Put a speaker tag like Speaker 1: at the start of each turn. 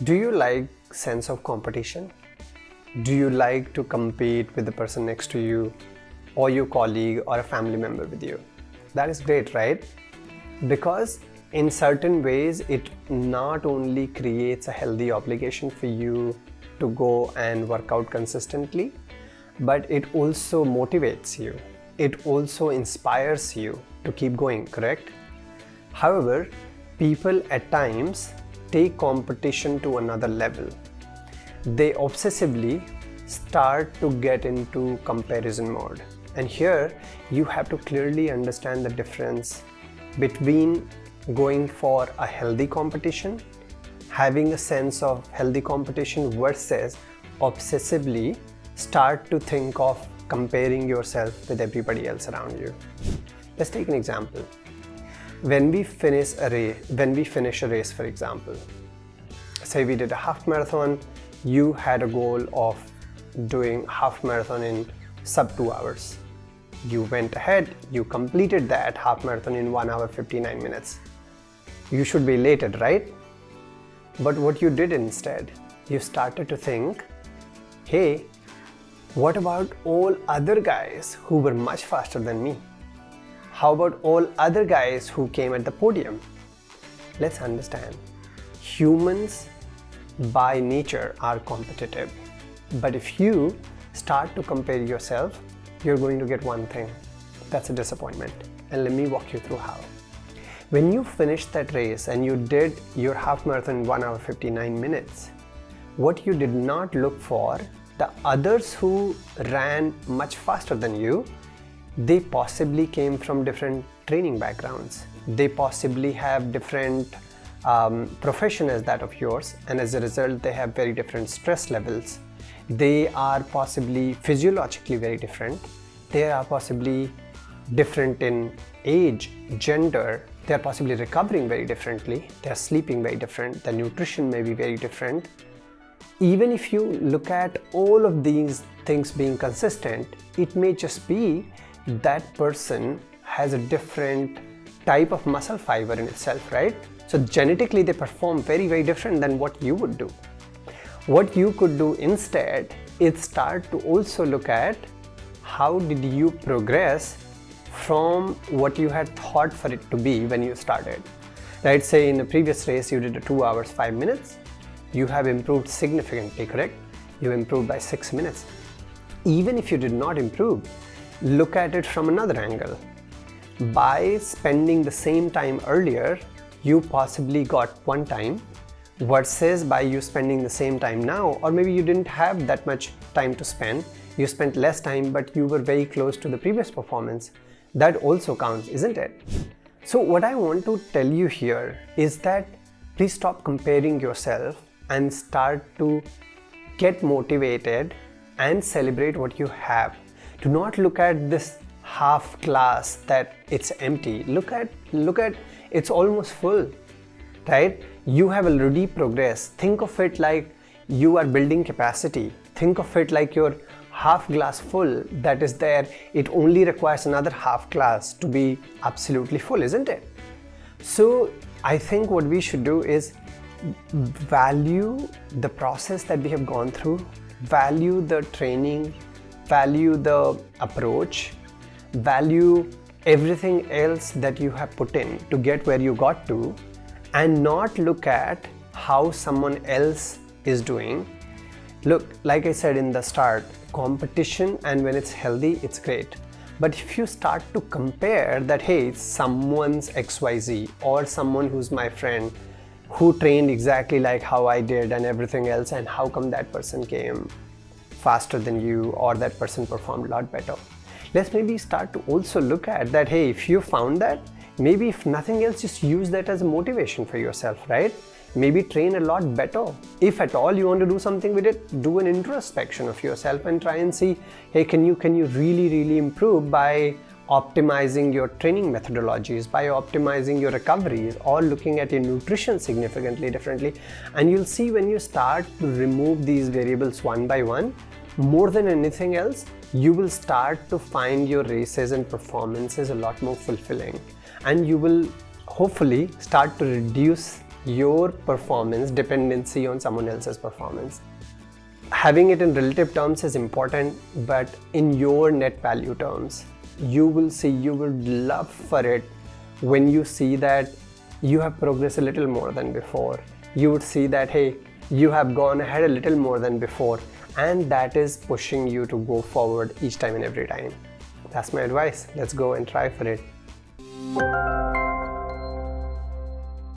Speaker 1: Do you like sense of competition? Do you like to compete with the person next to you or your colleague or a family member with you? That is great, right? Because in certain ways it not only creates a healthy obligation for you to go and work out consistently, but it also motivates you. It also inspires you to keep going, correct? However, people at times take competition to another level. They obsessively start to get into comparison mode. And here you have to clearly understand the difference between going for a healthy competition, having a sense of healthy competition, versus obsessively start to think of comparing yourself with everybody else around you. Let's take an example. When we finish a race, for example, say we did a half marathon, you had a goal of doing half marathon in sub 2 hours. You went ahead, you completed that half marathon in 1 hour 59 minutes. You should be elated, right? But what you did instead, you started to think, hey, what about all other guys who were much faster than me? How about all other guys who came at the podium? Let's understand. Humans by nature are competitive. But if you start to compare yourself, you're going to get one thing. That's a disappointment. And let me walk you through how. When you finished that race and you did your half marathon in 1 hour 59 minutes, what you did not look for, the others who ran much faster than you, they possibly came from different training backgrounds. They possibly have different profession as that of yours, and as a result they have very different stress levels. They are possibly physiologically very different. They are possibly different in age, gender. They are possibly recovering very differently. They are sleeping very different. The nutrition may be very different. Even if you look at all of these things being consistent, it may just be that person has a different type of muscle fiber in itself, right? So genetically they perform very, very different than what you would do. What you could do instead is start to also look at how did you progress from what you had thought for it to be when you started. Right? Say in the previous race you did a 2 hours 5 minutes. You have improved significantly, correct? You improved by 6 minutes. Even if you did not improve, look at it from another angle. By spending the same time earlier, you possibly got one time, versus by you spending the same time now, or maybe you didn't have that much time to spend, you spent less time but you were very close to the previous performance. That also counts, isn't it? So what I want to tell you here is that please stop comparing yourself and start to get motivated and celebrate what you have. Do not look at this half glass that it's empty. Look at it's almost full, right? You have already progressed. Think of it like you are building capacity. Think of it like your half glass full that is there. It only requires another half glass to be absolutely full, isn't it? So I think what we should do is value the process that we have gone through, value the training, value the approach, value everything else that you have put in to get where you got to, and not look at how someone else is doing. Look, like I said in the start, competition, and when it's healthy, it's great. But if you start to compare that, hey, someone's XYZ or someone who's my friend who trained exactly like how I did and everything else, and how come that person came faster than you or that person performed a lot better. Let's maybe start to also look at that, hey, if you found that, maybe if nothing else, just use that as a motivation for yourself, right? Maybe train a lot better. If at all you want to do something with it, do an introspection of yourself and try and see, hey, can you really improve by optimizing your training methodologies, by optimizing your recoveries, or looking at your nutrition significantly differently. And you'll see when you start to remove these variables one by one, more than anything else, you will start to find your races and performances a lot more fulfilling, and you will hopefully start to reduce your performance dependency on someone else's performance. Having it in relative terms is important, but in your net value terms, you will see, you would love for it when you see that you have progressed a little more than before. You would see that, hey, you have gone ahead a little more than before, and that is pushing you to go forward each time and every time. That's my advice. Let's go and try for it.